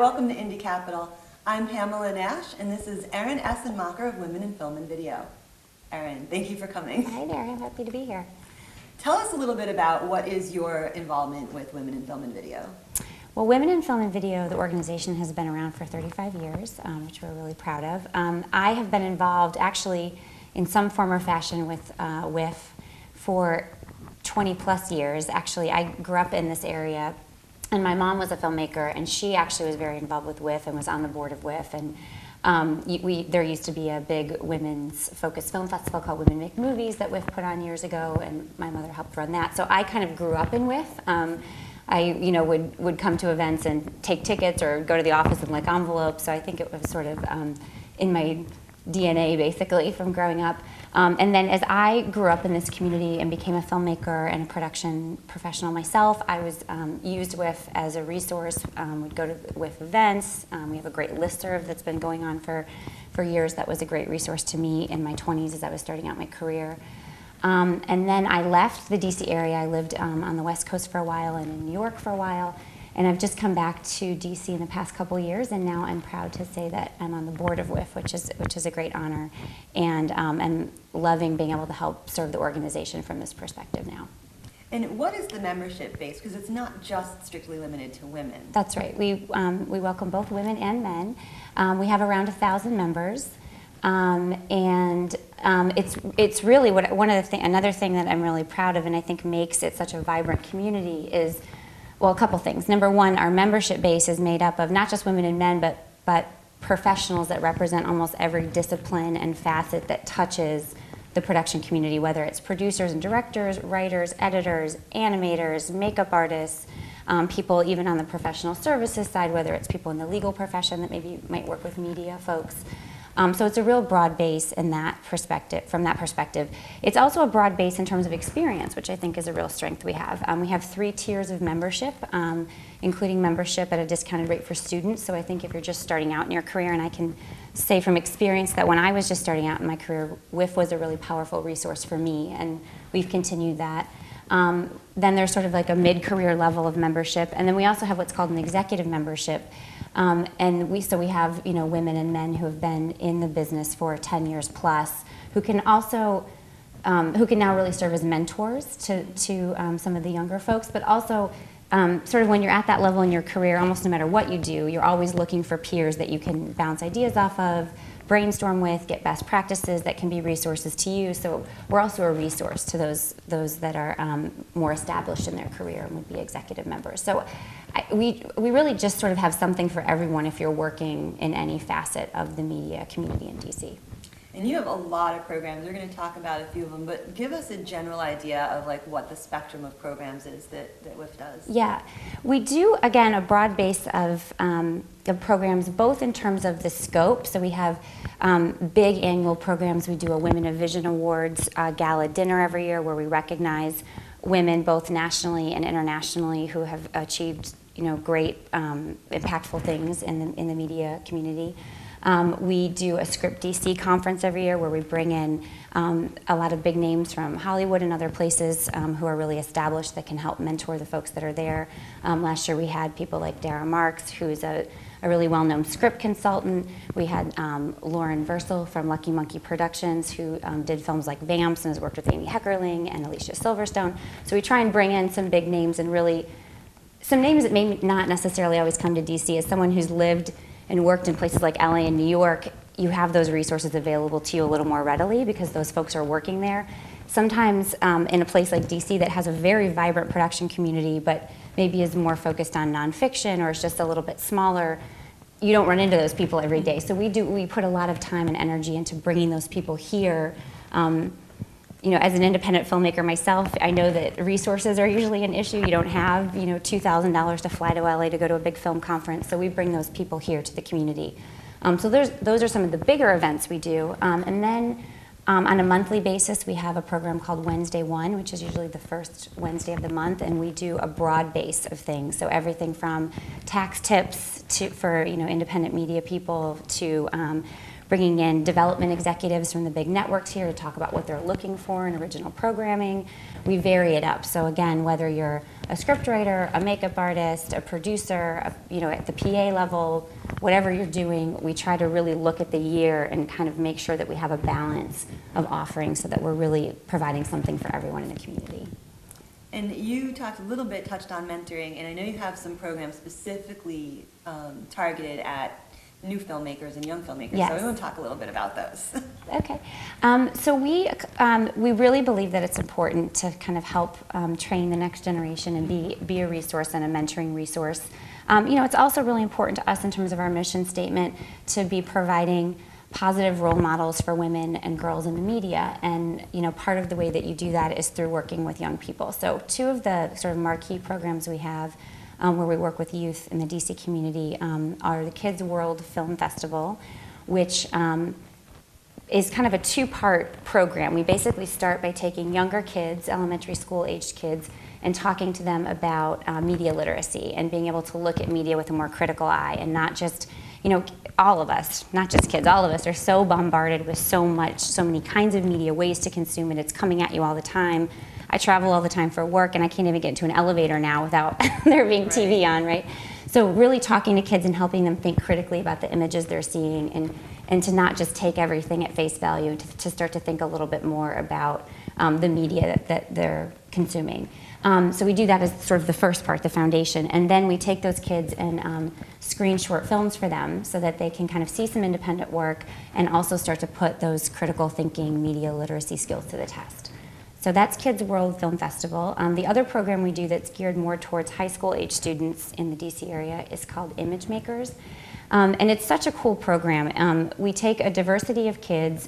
welcome to IndieCapitol. I'm Pamela Nash, and this is Erin Essenmacher of Women in Film and Video. Erin, thank you for coming. Hi there, I'm happy to be here. Tell us a little bit about what is your involvement with Women in Film and Video. Well, Women in Film and Video, the organization has been around for 35 years, which we're really proud of. I have been involved actually in some form or fashion with WIF for 20 plus years. Actually, I grew up in this area, and my mom was a filmmaker, and she actually was very involved with WIF and was on the board of WIF. And there used to be a big women's focused film festival called Women Make Movies that WIF put on years ago, and my mother helped run that. So I kind of grew up in WIF. I would come to events and take tickets or go to the office and lick envelopes. So I think it was sort of in my DNA basically from growing up. And then as I grew up in this community and became a filmmaker and a production professional myself, I was used WIF as a resource. Would go to WIF events. We have a great listserv that's been going on for years. That was a great resource to me in my 20s as I was starting out my career. And then I left the DC area. I lived on the West Coast for a while and in New York for a while. And I've just come back to DC in the past couple years, and now I'm proud to say that I'm on the board of WIF, which is a great honor. And I'm loving being able to help serve the organization from this perspective now. And what is the membership base? Because it's not just strictly limited to women. That's right. We welcome both women and men. We have around 1,000 members. It's really another thing that I'm really proud of and I think makes it such a vibrant community is, well, a couple things. Number one, our membership base is made up of not just women and men, but professionals that represent almost every discipline and facet that touches the production community, whether it's producers and directors, writers, editors, animators, makeup artists, people even on the professional services side, whether it's people in the legal profession that maybe might work with media folks. So it's a real broad base in that perspective. From that perspective, it's also a broad base in terms of experience, which I think is a real strength we have. We have 3 tiers of membership, including membership at a discounted rate for students. So I think if you're just starting out in your career, and I can say from experience that when I was just starting out in my career, WIF was a really powerful resource for me, and we've continued that. Then there's sort of like a mid-career level of membership, and then we also have what's called an executive membership. And we have women and men who have been in the business for 10 years plus, who can also who can now really serve as mentors to some of the younger folks, but also sort of when you're at that level in your career, almost no matter what you do, you're always looking for peers that you can bounce ideas off of, brainstorm with, get best practices that can be resources to you. So we're also a resource to those that are more established in their career and would be executive members. So we really just sort of have something for everyone if you're working in any facet of the media community in DC. And you have a lot of programs. We're going to talk about a few of them, but give us a general idea of like what the spectrum of programs is that WIF does. Yeah, we do, again, a broad base of programs, both in terms of the scope. So we have big annual programs. We do a Women of Vision Awards gala dinner every year where we recognize women both nationally and internationally who have achieved great impactful things in the media community. We do a Script DC conference every year where we bring in a lot of big names from Hollywood and other places who are really established that can help mentor the folks that are there. Last year we had people like Dara Marks, who's a really well-known script consultant. We had Lauren Versel from Lucky Monkey Productions, who did films like Vamps and has worked with Amy Heckerling and Alicia Silverstone. So we try and bring in some big names and really some names that may not necessarily always come to DC. As someone who's lived and worked in places like LA and New York, you have those resources available to you a little more readily because those folks are working there. Sometimes in a place like DC that has a very vibrant production community but maybe is more focused on nonfiction or is just a little bit smaller, you don't run into those people every day. So we put a lot of time and energy into bringing those people here. As an independent filmmaker myself, I know that resources are usually an issue. You don't have, $2,000 to fly to LA to go to a big film conference, so we bring those people here to the community. So those are some of the bigger events we do. And then on a monthly basis, we have a program called Wednesday One, which is usually the first Wednesday of the month, and we do a broad base of things. So everything from tax tips for independent media people to bringing in development executives from the big networks here to talk about what they're looking for in original programming. We vary it up. So again, whether you're a scriptwriter, a makeup artist, a producer, at the PA level, whatever you're doing, we try to really look at the year and kind of make sure that we have a balance of offerings so that we're really providing something for everyone in the community. And you touched on mentoring, and I know you have some programs specifically targeted at new filmmakers and young filmmakers. Yes. So we want to talk a little bit about those. Okay. So we really believe that it's important to kind of help train the next generation and be a resource and a mentoring resource. It's also really important to us in terms of our mission statement to be providing positive role models for women and girls in the media. And part of the way that you do that is through working with young people. So two of the sort of marquee programs we have where we work with youth in the DC community are the Kids World Film Festival, which is kind of a two-part program. We basically start by taking younger kids, elementary school-aged kids, and talking to them about media literacy and being able to look at media with a more critical eye, and not just, all of us, not just kids, all of us are so bombarded with so many kinds of media, ways to consume it. It's coming at you all the time. I travel all the time for work, and I can't even get into an elevator now without there being TV on, right? So really talking to kids and helping them think critically about the images they're seeing, and to not just take everything at face value, to start to think a little bit more about the media that they're consuming. So we do that as sort of the first part, the foundation, and then we take those kids and screen short films for them so that they can kind of see some independent work and also start to put those critical thinking, media literacy skills to the test. So that's Kids World Film Festival. The other program we do that's geared more towards high school age students in the DC area is called Image Makers. And it's such a cool program. We take a diversity of kids.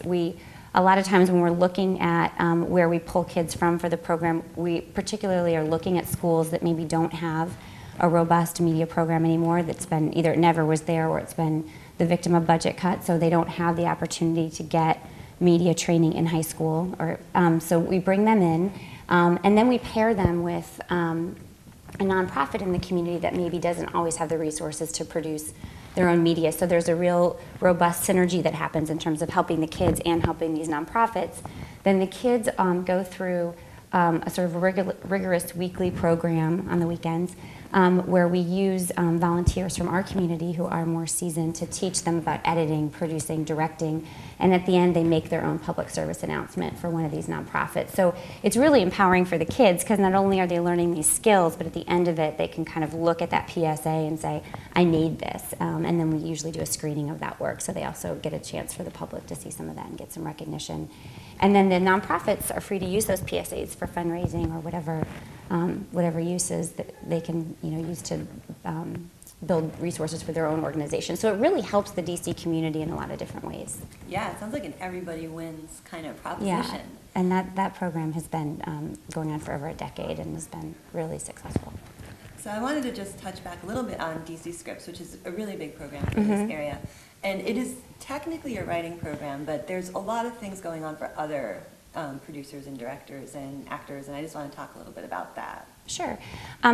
A lot of times when we're looking at where we pull kids from for the program, we particularly are looking at schools that maybe don't have a robust media program anymore, that's been either it never was there or it's been the victim of budget cuts, so they don't have the opportunity to get media training in high school. So we bring them in, and then we pair them with a nonprofit in the community that maybe doesn't always have the resources to produce their own media. So there's a real robust synergy that happens in terms of helping the kids and helping these nonprofits. Then the kids go through a sort of rigorous weekly program on the weekends where we use volunteers from our community who are more seasoned to teach them about editing, producing, directing, and at the end they make their own public service announcement for one of these nonprofits. So it's really empowering for the kids because not only are they learning these skills, but at the end of it they can kind of look at that PSA and say, I need this. And then we usually do a screening of that work so they also get a chance for the public to see some of that and get some recognition. And then the nonprofits are free to use those PSAs for fundraising or whatever uses that they can use to build resources for their own organization. So it really helps the DC community in a lot of different ways. Yeah, it sounds like an everybody wins kind of proposition. Yeah, and that program has been going on for over a decade and has been really successful. So I wanted to just touch back a little bit on DC Scripts, which is a really big program for this area. And it is technically a writing program, but there's a lot of things going on for other producers and directors and actors, and I just want to talk a little bit about that. Sure.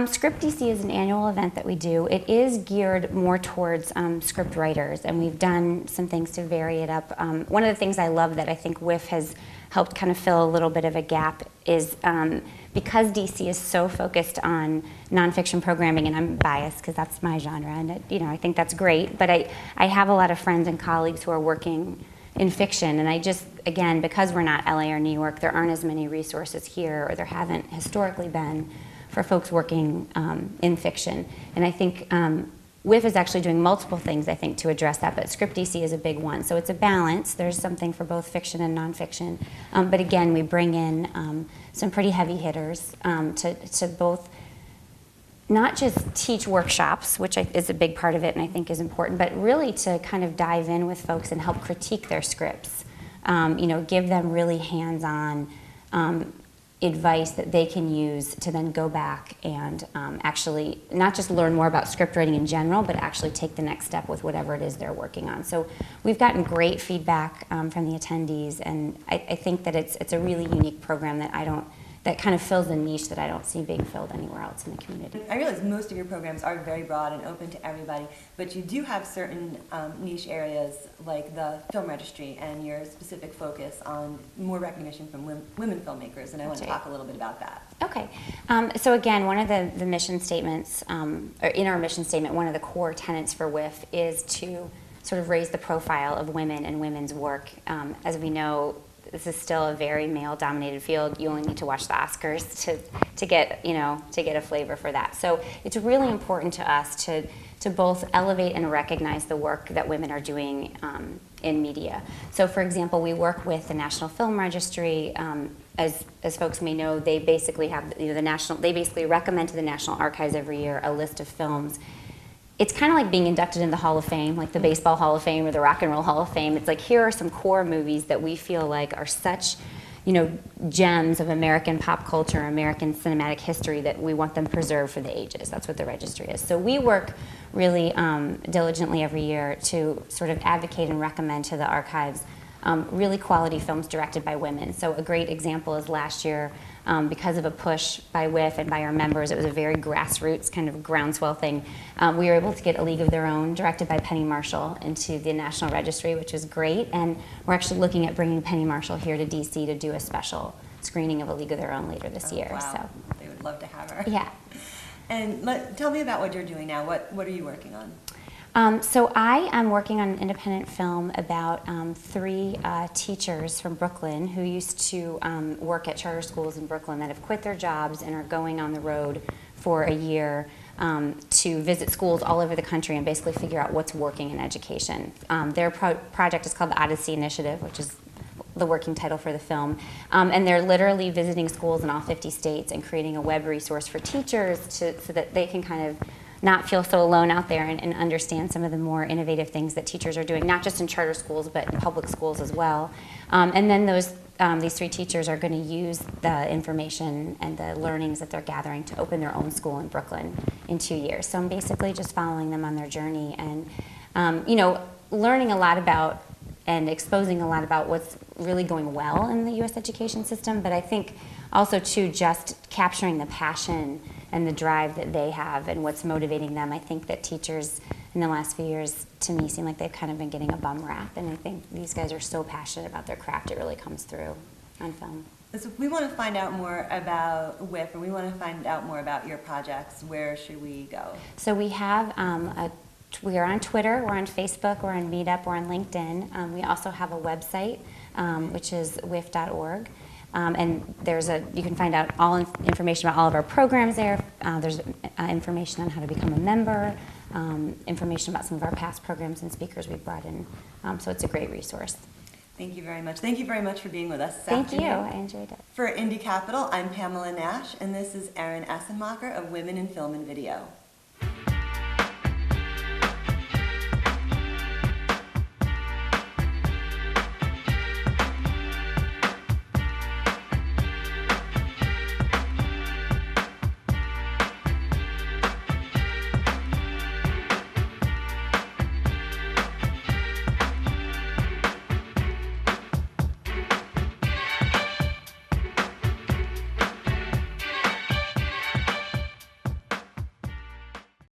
Script DC is an annual event that we do. It is geared more towards script writers, and we've done some things to vary it up. One of the things I love that I think WIF has helped kind of fill a little bit of a gap is because DC is so focused on nonfiction programming, and I'm biased because that's my genre, and I think that's great, but I have a lot of friends and colleagues who are working in fiction, and I just, again, because we're not LA or New York, there aren't as many resources here, or there haven't historically been, for folks working in fiction. And I think WIF is actually doing multiple things, I think, to address that, but Script DC is a big one. So it's a balance. There's something for both fiction and nonfiction. But again, we bring in some pretty heavy hitters to both not just teach workshops, which is a big part of it and I think is important, but really to kind of dive in with folks and help critique their scripts. Give them really hands-on advice that they can use to then go back and actually not just learn more about script writing in general, but actually take the next step with whatever it is they're working on. So we've gotten great feedback from the attendees, and I think that it's a really unique program that I don't that kind of fills a niche that I don't see being filled anywhere else in the community. I realize most of your programs are very broad and open to everybody, but you do have certain niche areas like the film registry and your specific focus on more recognition from women filmmakers, and I want to talk a little bit about that. Okay. So again, one of the mission statements, or in our mission statement, one of the core tenets for WIF is to sort of raise the profile of women and women's work. As we know, this is still a very male-dominated field. You only need to watch the Oscars to get a flavor for that. So it's really important to us to both elevate and recognize the work that women are doing in media. So, for example, we work with the National Film Registry. As folks may know, they basically have they basically recommend to the National Archives every year a list of films. It's kind of like being inducted in the Hall of Fame, like the Baseball Hall of Fame or the Rock and Roll Hall of Fame. It's like, here are some core movies that we feel like are such, gems of American pop culture, American cinematic history, that we want them preserved for the ages. That's what the registry is. So we work really diligently every year to sort of advocate and recommend to the archives really quality films directed by women. So a great example is last year, because of a push by WIF and by our members, it was a very grassroots kind of groundswell thing. We were able to get A League of Their Own, directed by Penny Marshall, into the National Registry, which was great. And we're actually looking at bringing Penny Marshall here to DC to do a special screening of A League of Their Own later this year. Wow. So They would love to have her. yeah. And tell me about what you're doing now. What are you working on? So I am working on an independent film about 3 teachers from Brooklyn who used to work at charter schools in Brooklyn that have quit their jobs and are going on the road for a year to visit schools all over the country and basically figure out what's working in education. Their project is called the Odyssey Initiative, which is the working title for the film. And they're literally visiting schools in all 50 states and creating a web resource for teachers so that they can kind of not feel so alone out there and understand some of the more innovative things that teachers are doing, not just in charter schools, but in public schools as well. And then these 3 teachers are going to use the information and the learnings that they're gathering to open their own school in Brooklyn in 2 years. So I'm basically just following them on their journey and, learning a lot about and exposing a lot about what's really going well in the U.S. education system, but I think also, too, just capturing the passion and the drive that they have and what's motivating them. I think that teachers in the last few years, to me, seem like they've kind of been getting a bum rap, and I think these guys are so passionate about their craft, it really comes through on film. So if we want to find out more about WIF, or we want to find out more about your projects, where should we go? So we have we are on Twitter, we're on Facebook, we're on Meetup, we're on LinkedIn. We also have a website, which is wif.org. And you can find out all information about all of our programs there. There's information on how to become a member, information about some of our past programs and speakers we've brought in. So it's a great resource. Thank you very much. Thank you very much for being with us this Thank afternoon. you. I enjoyed it. For IndieCapitol, I'm Pamela Nash, and this is Erin Essenmacher of Women in Film and Video.